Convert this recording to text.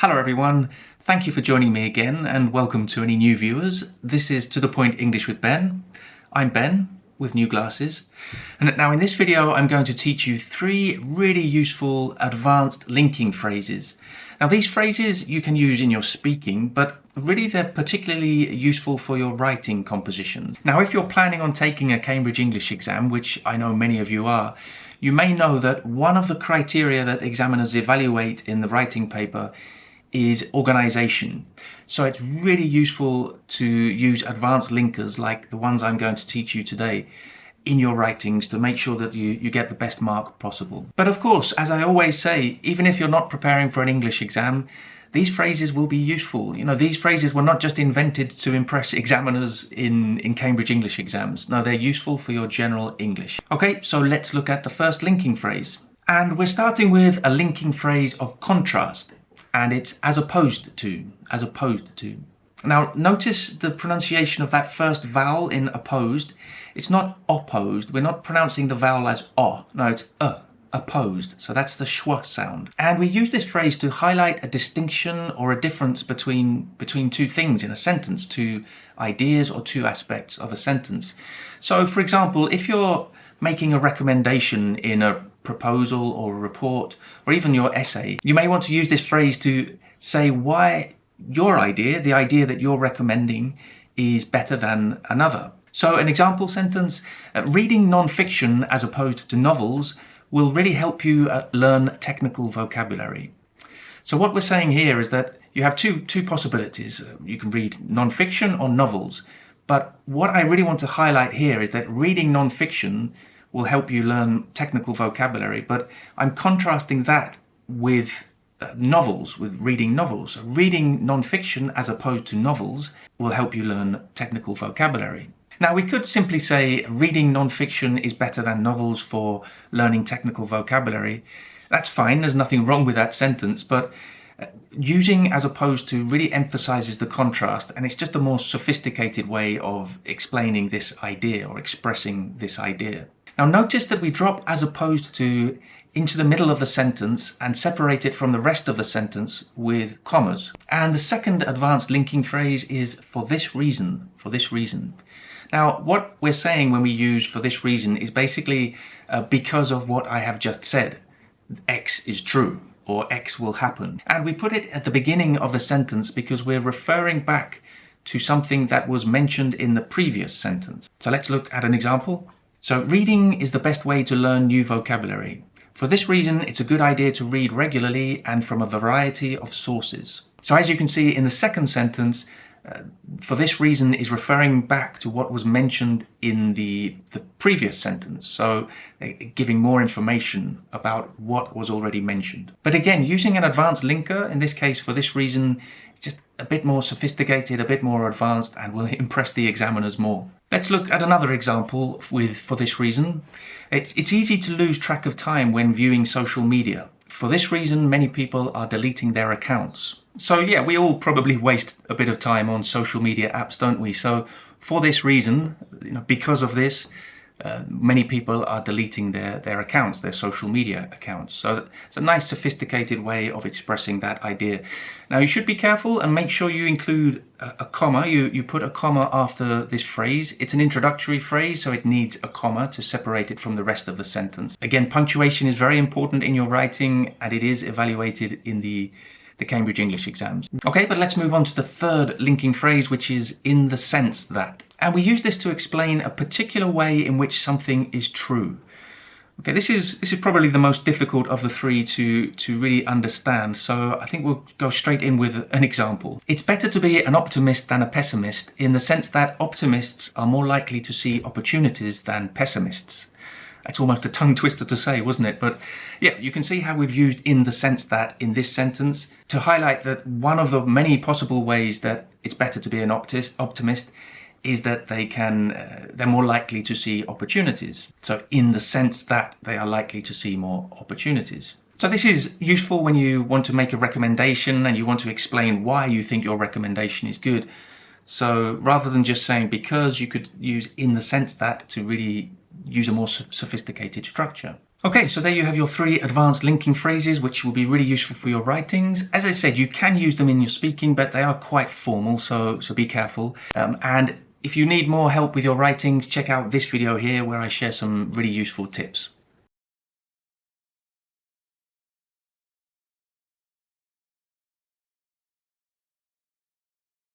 Hello everyone, thank you for joining me again and welcome to any new viewers. This is To The Point English with Ben. I'm Ben with new glasses, and now in this video I'm going to teach you 3 really useful advanced linking phrases. Now these phrases you can use in your speaking, but really they're particularly useful for your writing compositions. Now if you're planning on taking a Cambridge English exam, which I know many of you are, you may know that one of the criteria that examiners evaluate in the writing paper is organization. So it's really useful to use advanced linkers like the ones I'm going to teach you today in your writings to make sure that you get the best mark possible. But of course, as I always say, even if you're not preparing for an English exam, these phrases will be useful. You know, these phrases were not just invented to impress examiners in Cambridge English exams. No, they're useful for your general English. Okay, so let's look at the first linking phrase. And we're starting with a linking phrase of contrast. And it's as opposed to. Now notice the pronunciation of that first vowel in opposed. It's not opposed. We're not pronouncing the vowel as o. No, it's opposed. So that's the schwa sound. And we use this phrase to highlight a distinction or a difference between two things in a sentence, two ideas or two aspects of a sentence. So for example, if you're making a recommendation in a proposal or a report or even your essay, you may want to use this phrase to say why your idea, the idea that you're recommending, is better than another. So an example sentence, reading non-fiction as opposed to novels will really help you learn technical vocabulary. So what we're saying here is that you have two possibilities. You can read non-fiction or novels, but what I really want to highlight here is that reading non-fiction will help you learn technical vocabulary, but I'm contrasting that with novels, with reading novels. So reading non-fiction as opposed to novels will help you learn technical vocabulary. Now we could simply say reading non-fiction is better than novels for learning technical vocabulary. That's fine, there's nothing wrong with that sentence, but using as opposed to really emphasizes the contrast, and it's just a more sophisticated way of explaining this idea or expressing this idea. Now notice that we drop as opposed to into the middle of the sentence and separate it from the rest of the sentence with commas. And the second advanced linking phrase is for this reason, for this reason. Now what we're saying when we use for this reason is basically because of what I have just said. X is true or X will happen. And we put it at the beginning of the sentence because we're referring back to something that was mentioned in the previous sentence. So let's look at an example. So reading is the best way to learn new vocabulary. For this reason, it's a good idea to read regularly and from a variety of sources. So as you can see in the second sentence, for this reason is referring back to what was mentioned in the previous sentence. So giving more information about what was already mentioned. But again, using an advanced linker, in this case for this reason, just a bit more sophisticated, a bit more advanced, and will impress the examiners more. Let's look at another example with for this reason. It's easy to lose track of time when viewing social media. For this reason, many people are deleting their accounts. So yeah, we all probably waste a bit of time on social media apps, don't we? So for this reason, because of this, many people are deleting their accounts, their social media accounts. So it's a nice sophisticated way of expressing that idea. Now you should be careful and make sure you include a comma. You put a comma after this phrase. It's an introductory phrase, so it needs a comma to separate it from the rest of the sentence. Again, punctuation is very important in your writing and it is evaluated in the Cambridge English exams. Okay, but let's move on to the third linking phrase, which is in the sense that. And we use this to explain a particular way in which something is true. Okay, this is probably the most difficult of the 3 to really understand, so I think we'll go straight in with an example. It's better to be an optimist than a pessimist in the sense that optimists are more likely to see opportunities than pessimists. It's almost a tongue twister to say, wasn't it? But yeah, you can see how we've used in the sense that in this sentence to highlight that one of the many possible ways that it's better to be an optimist is that they're more likely to see opportunities. So in the sense that they are likely to see more opportunities. So this is useful when you want to make a recommendation and you want to explain why you think your recommendation is good. So rather than just saying because, you could use in the sense that to really use a more sophisticated structure. Okay, so there you have your 3 advanced linking phrases, which will be really useful for your writings. As I said, you can use them in your speaking, but they are quite formal, so be careful. And if you need more help with your writings, check out this video here where I share some really useful tips.